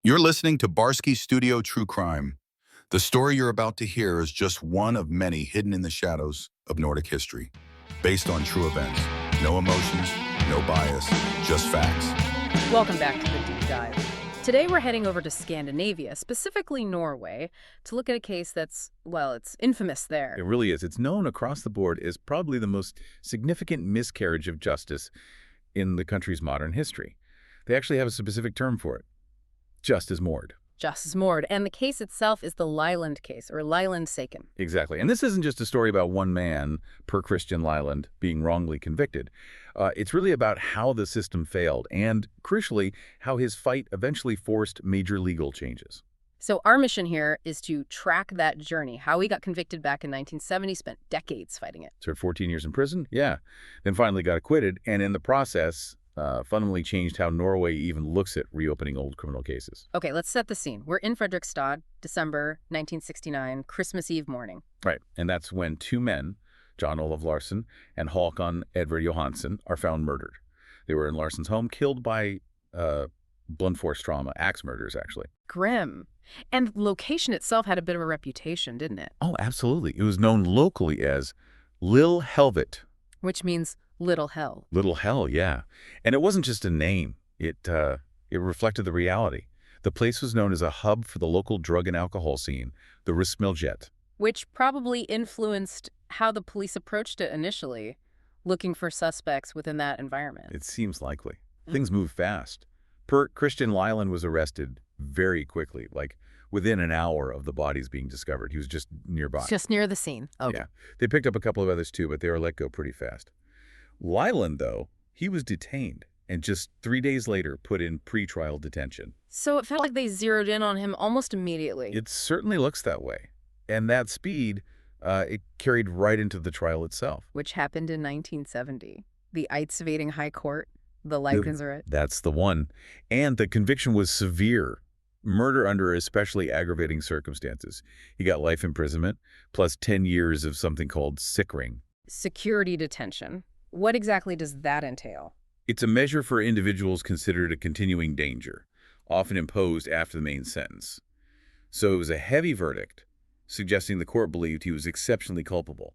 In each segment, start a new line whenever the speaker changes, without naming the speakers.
You're listening to Barske Studio True Crime. The story you're about to hear is just one of many hidden in the shadows of Nordic history, based on true events. No emotions, no bias, just facts.
Welcome back to the Deep Dive. Today we're heading over to Scandinavia, specifically Norway, to look at a case that's, well, it's infamous there.
It really is. It's known across the board as probably the most significant miscarriage of justice in the country's modern history. They actually have a specific term for it. Justice Mord.
Justice Mord. And the case itself is the Liland Case, or Liland Case.
Exactly. And this isn't just a story about one man, Per Christian Liland, being wrongly convicted. It's really about how the system failed and, crucially, how his fight eventually forced major legal changes.
So our mission here is to track that journey, how he got convicted back in 1970, spent decades fighting it.
Served 14 years in prison? Yeah. Then finally got acquitted, and in the process, fundamentally changed how Norway even looks at reopening old criminal cases.
Okay, let's set the scene. We're in Fredrikstad, December 1969, Christmas Eve morning.
Right, and that's when two men, John Olav Larsen and Håkon Edvard Johansen, are found murdered. They were in Larsen's home, killed by blunt force trauma, axe murders, actually.
Grim. And the location itself had a bit of a reputation, didn't it?
Oh, absolutely. It was known locally as Lille Helvet.
Which means Little Hell.
Little Hell, yeah. And it wasn't just a name. It reflected the reality. The place was known as a hub for the local drug and alcohol scene, the Rusmiljet.
Which probably influenced how the police approached it initially, looking for suspects within that environment.
It seems likely. Things move fast. Per Christian Liland was arrested very quickly, like within an hour of the bodies being discovered. He was just nearby.
Just near the scene. Okay.
Yeah. They picked up a couple of others too, but they were let go pretty fast. Liland, though, he was detained and just 3 days later put in pretrial detention.
So it felt like they zeroed in on him almost immediately.
It certainly looks that way. And that speed, it carried right into the trial itself.
Which happened in 1970. The Eidsveding High Court, the Liland.
That's the one. And the conviction was severe. Murder under especially aggravating circumstances. He got life imprisonment, plus 10 years of something called sickring.
Security detention. What exactly does that entail?
It's a measure for individuals considered a continuing danger, often imposed after the main sentence. So it was a heavy verdict, suggesting the court believed he was exceptionally culpable.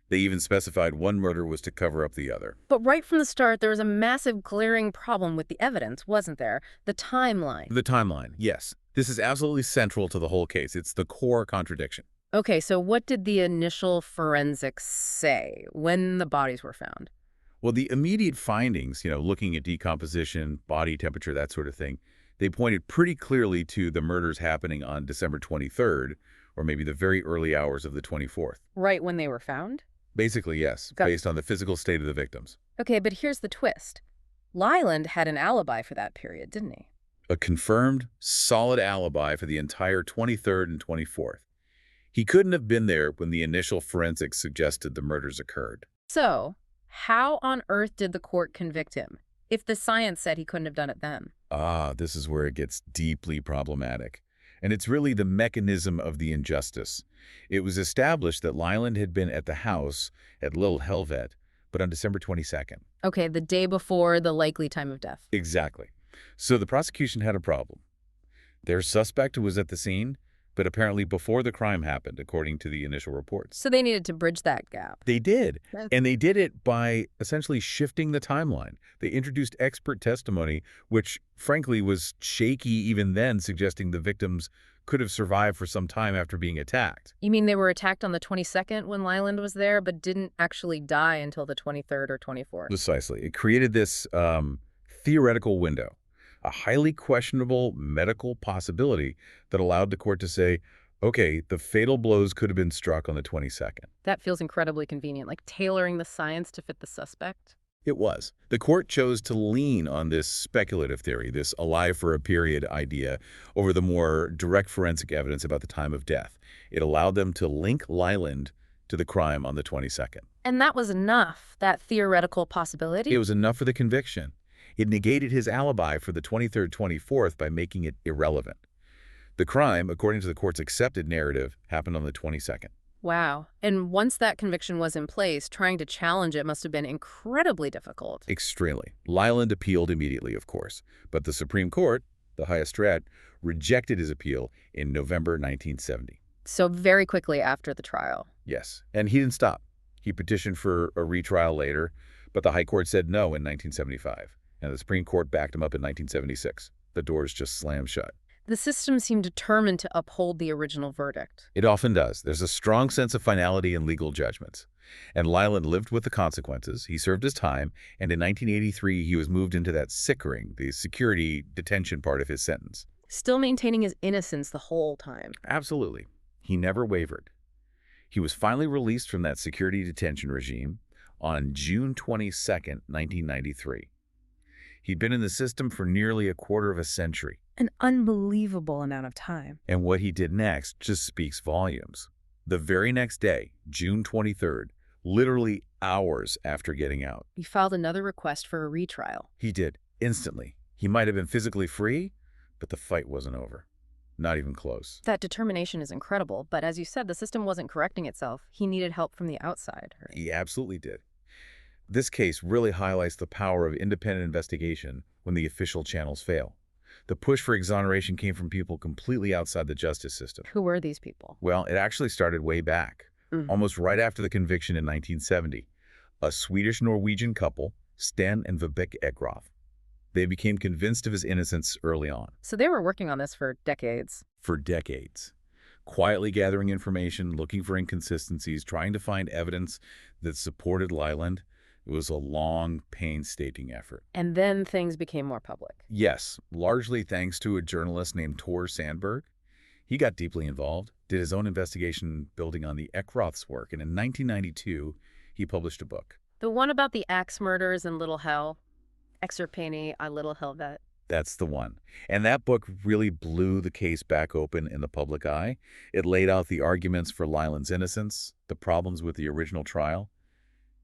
They even specified one murder was to cover up the other.
But right from the start, there was a massive glaring problem with the evidence, wasn't there? The timeline.
The timeline, yes. This is absolutely central to the whole case. It's the core contradiction.
Okay, so what did the initial forensics say when the bodies were found?
Well, the immediate findings, looking at decomposition, body temperature, that sort of thing, they pointed pretty clearly to the murders happening on December 23rd, or maybe the very early hours of the 24th.
Right when they were found?
Basically, yes, based on the physical state of the victims.
Okay, but here's the twist. Liland had an alibi for that period, didn't he?
A confirmed, solid alibi for the entire 23rd and 24th. He couldn't have been there when the initial forensics suggested the murders occurred.
So, how on earth did the court convict him, if the science said he couldn't have done it then?
This is where it gets deeply problematic. And it's really the mechanism of the injustice. It was established that Liland had been at the house at Lille Helvet, but on December 22nd.
Okay, the day before the likely time of death.
Exactly. So the prosecution had a problem. Their suspect was at the scene, but apparently before the crime happened, according to the initial reports.
So they needed to bridge that gap.
They did. And they did it by essentially shifting the timeline. They introduced expert testimony, which frankly was shaky even then, suggesting the victims could have survived for some time after being attacked.
You mean they were attacked on the 22nd when Liland was there, but didn't actually die until the 23rd or 24th?
Precisely. It created this theoretical window. A highly questionable medical possibility that allowed the court to say, okay, the fatal blows could have been struck on the 22nd.
That feels incredibly convenient, like tailoring the science to fit the suspect.
It was. The court chose to lean on this speculative theory, this alive for a period idea, over the more direct forensic evidence about the time of death. It allowed them to link Liland to the crime on the 22nd.
And that was enough, that theoretical possibility?
It was enough for the conviction. It negated his alibi for the 23rd, 24th by making it irrelevant. The crime, according to the court's accepted narrative, happened on the 22nd.
Wow. And once that conviction was in place, trying to challenge it must have been incredibly difficult.
Extremely. Liland appealed immediately, of course, but the Supreme Court, the Høyesterett, rejected his appeal in November 1970.
So very quickly after the trial.
Yes, and he didn't stop. He petitioned for a retrial later, but the High Court said no in 1975, and the Supreme Court backed him up in 1976. The doors just slammed shut.
The system seemed determined to uphold the original verdict.
It often does. There's a strong sense of finality in legal judgments. And Liland lived with the consequences. He served his time, and in 1983 he was moved into that sickering, the security detention part of his sentence.
Still maintaining his innocence the whole time.
Absolutely. He never wavered. He was finally released from that security detention regime on June 22, 1993. He'd been in the system for nearly a quarter of a century.
An unbelievable amount of time.
And what he did next just speaks volumes. The very next day, June 23rd, literally hours after getting out,
He filed another request for a retrial.
he did, instantly. He might have been physically free, but the fight wasn't over. Not even close.
That determination is incredible, but as you said, the system wasn't correcting itself. He needed help from the outside. Right?
He absolutely did. This case really highlights the power of independent investigation when the official channels fail. The push for exoneration came from people completely outside the justice system.
Who were these people?
Well, it actually started way back, almost right after the conviction in 1970. A Swedish-Norwegian couple, Sten and Vibeke Ekroth. They became convinced of his innocence early on.
So they were working on this for decades.
For decades. Quietly gathering information, looking for inconsistencies, trying to find evidence that supported Liland. It was a long, painstaking effort.
And then things became more public.
Yes, largely thanks to a journalist named Tor Sandberg. He got deeply involved, did his own investigation building on the Ekroth's work, and in 1992, he published a book.
The one about the axe murders in Little Hell. Excerpeni I Little Helvet.
That's the one. And that book really blew the case back open in the public eye. It laid out the arguments for Liland's innocence, the problems with the original trial.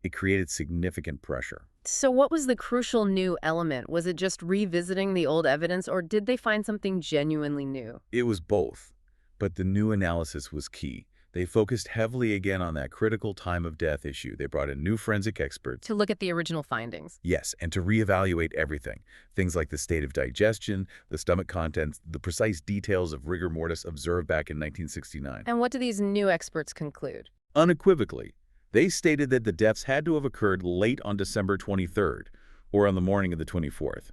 It created significant pressure.
So what was the crucial new element? Was it just revisiting the old evidence, or did they find something genuinely new?
It was both, but the new analysis was key. They focused heavily again on that critical time of death issue. They brought in new forensic experts.
To look at the original findings.
Yes, and to reevaluate everything. Things like the state of digestion, the stomach contents, the precise details of rigor mortis observed back in 1969.
And what do these new experts conclude?
Unequivocally, they stated that the deaths had to have occurred late on December 23rd, or on the morning of the 24th.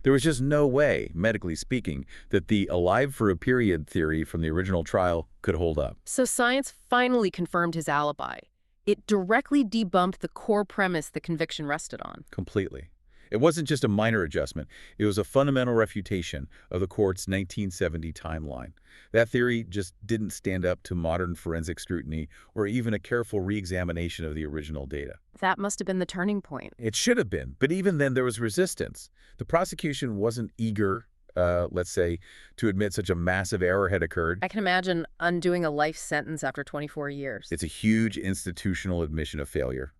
There was just no way, medically speaking, that the alive for a period theory from the original trial could hold up.
So science finally confirmed his alibi. It directly debunked the core premise the conviction rested on.
Completely. It wasn't just a minor adjustment. It was a fundamental refutation of the court's 1970 timeline. That theory just didn't stand up to modern forensic scrutiny or even a careful re-examination of the original data.
That must have been the turning point.
It should have been, but even then there was resistance. The prosecution wasn't eager, let's say, to admit such a massive error had occurred.
I can imagine undoing a life sentence after 24 years.
It's a huge institutional admission of failure.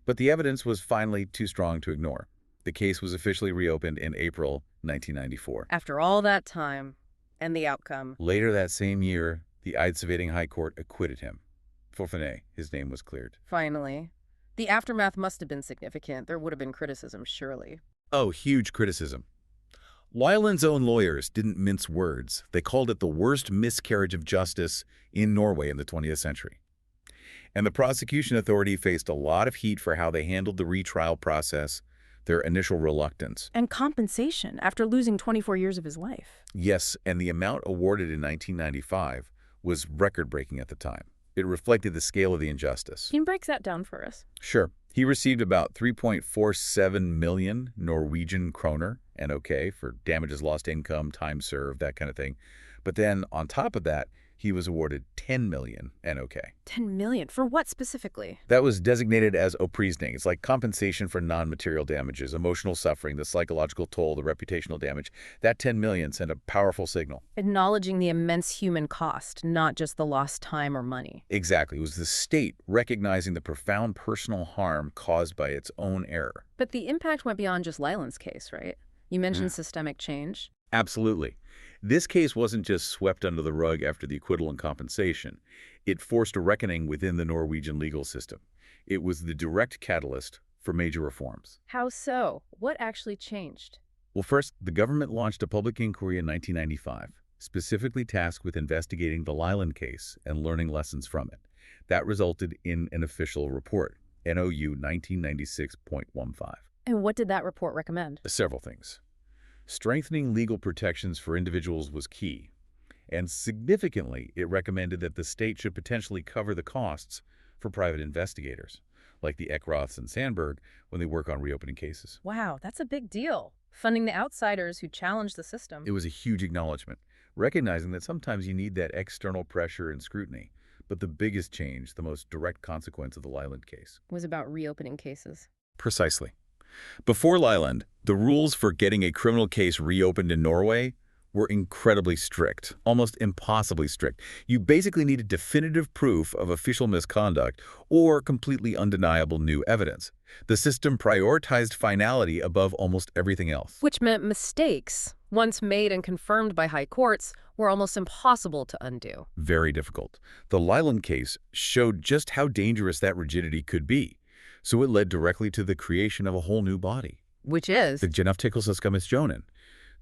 But the evidence was finally too strong to ignore. The case was officially reopened in April 1994.
After all that time, and the outcome.
Later that same year, the Eidesveding High Court acquitted him. Forfane, his name was cleared.
Finally. The aftermath must have been significant. There would have been criticism, surely.
Oh, huge criticism. Liland's own lawyers didn't mince words. They called it the worst miscarriage of justice in Norway in the 20th century. And the prosecution authority faced a lot of heat for how they handled the retrial process, their initial reluctance.
And compensation after losing 24 years of his life.
Yes, and the amount awarded in 1995 was record-breaking at the time. It reflected the scale of the injustice.
Can you break that down for us?
Sure. He received about 3.47 million Norwegian kroner, NOK, for damages, lost income, time served, that kind of thing. But then, on top of that, he was awarded 10 million NOK.
10 million? For what specifically?
That was designated as oprisning. It's like compensation for non-material damages, emotional suffering, the psychological toll, the reputational damage. That 10 million sent a powerful signal.
Acknowledging the immense human cost, not just the lost time or money.
Exactly. It was the state recognizing the profound personal harm caused by its own error.
But the impact went beyond just Liland's case, right? You mentioned systemic change.
Absolutely. This case wasn't just swept under the rug after the acquittal and compensation. It forced a reckoning within the Norwegian legal system. It was the direct catalyst for major reforms.
How so? What actually changed?
Well, first, the government launched a public inquiry in 1995, specifically tasked with investigating the Liland case and learning lessons from it. That resulted in an official report, NOU 1996.15.
And what did that report recommend?
Several things. Strengthening legal protections for individuals was key, and significantly, it recommended that the state should potentially cover the costs for private investigators, like the Eckroths and Sandberg, when they work on reopening cases.
Wow, that's a big deal. Funding the outsiders who challenge the system.
It was a huge acknowledgement, recognizing that sometimes you need that external pressure and scrutiny. But the biggest change, the most direct consequence of the Liland case,
Was about reopening cases.
Precisely. Before Liland, the rules for getting a criminal case reopened in Norway were incredibly strict, almost impossibly strict. You basically needed definitive proof of official misconduct or completely undeniable new evidence. The system prioritized finality above almost everything else.
Which meant mistakes, once made and confirmed by high courts, were almost impossible to undo.
Very difficult. The Liland case showed just how dangerous that rigidity could be. So it led directly to the creation of a whole new body.
Which is?
The Gjennomtrykkelseskommisjonen,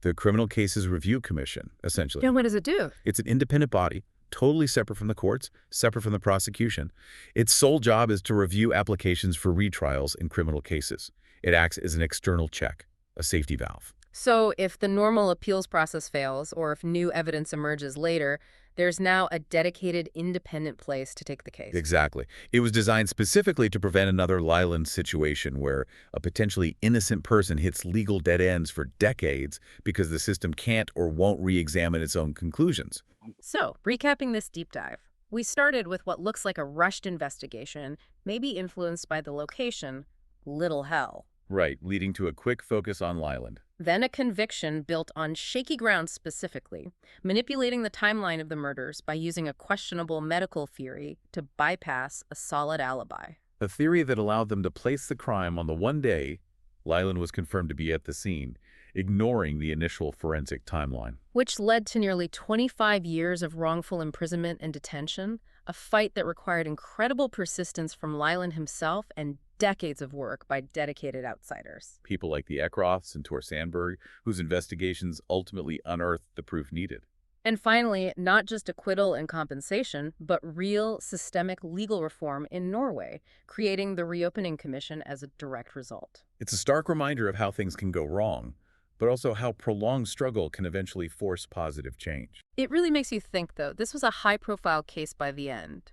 the Criminal Cases Review Commission, essentially.
And what does it do?
It's an independent body, totally separate from the courts, separate from the prosecution. Its sole job is to review applications for retrials in criminal cases. It acts as an external check, a safety valve.
So if the normal appeals process fails, or if new evidence emerges later, there's now a dedicated independent place to take the case.
Exactly. It was designed specifically to prevent another Liland situation where a potentially innocent person hits legal dead ends for decades because the system can't or won't re-examine its own conclusions.
So, recapping this deep dive, we started with what looks like a rushed investigation, maybe influenced by the location, Little Hell.
Right, leading to a quick focus on Liland.
Then a conviction built on shaky ground specifically, manipulating the timeline of the murders by using a questionable medical theory to bypass a solid alibi.
A theory that allowed them to place the crime on the one day Liland was confirmed to be at the scene, ignoring the initial forensic timeline.
Which led to nearly 25 years of wrongful imprisonment and detention, a fight that required incredible persistence from Liland himself and decades of work by dedicated outsiders.
People like the Eckroths and Tor Sandberg, whose investigations ultimately unearthed the proof needed.
And finally, not just acquittal and compensation, but real systemic legal reform in Norway, creating the Reopening Commission as a direct result.
It's a stark reminder of how things can go wrong, but also how prolonged struggle can eventually force positive change.
It really makes you think, though. This was a high-profile case by the end.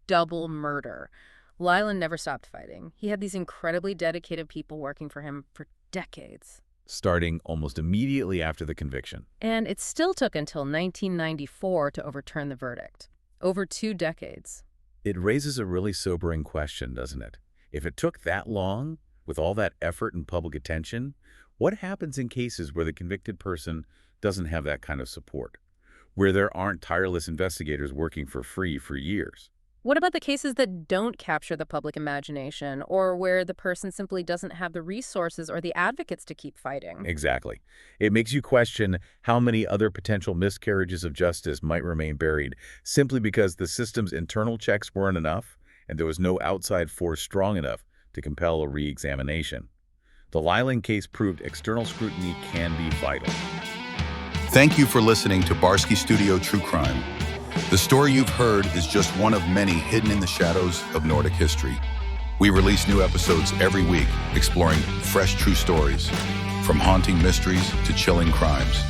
Double murder. Liland never stopped fighting. He had these incredibly dedicated people working for him for decades.
Starting almost immediately after the conviction.
And it still took until 1994 to overturn the verdict. Over 2 decades.
It raises a really sobering question, doesn't it? If it took that long, with all that effort and public attention, what happens in cases where the convicted person doesn't have that kind of support? Where there aren't tireless investigators working for free for years?
What about the cases that don't capture the public imagination, or where the person simply doesn't have the resources or the advocates to keep fighting?
Exactly. It makes you question how many other potential miscarriages of justice might remain buried simply because the system's internal checks weren't enough and there was no outside force strong enough to compel a re-examination. The Liland case proved external scrutiny can be vital.
Thank you for listening to Barske Studio True Crime. The story you've heard is just one of many hidden in the shadows of Nordic history. We release new episodes every week, exploring fresh true stories, from haunting mysteries to chilling crimes.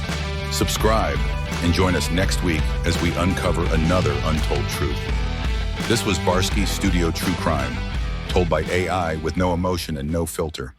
Subscribe and join us next week as we uncover another untold truth. This was Barske Studio True Crime, told by AI with no emotion and no filter.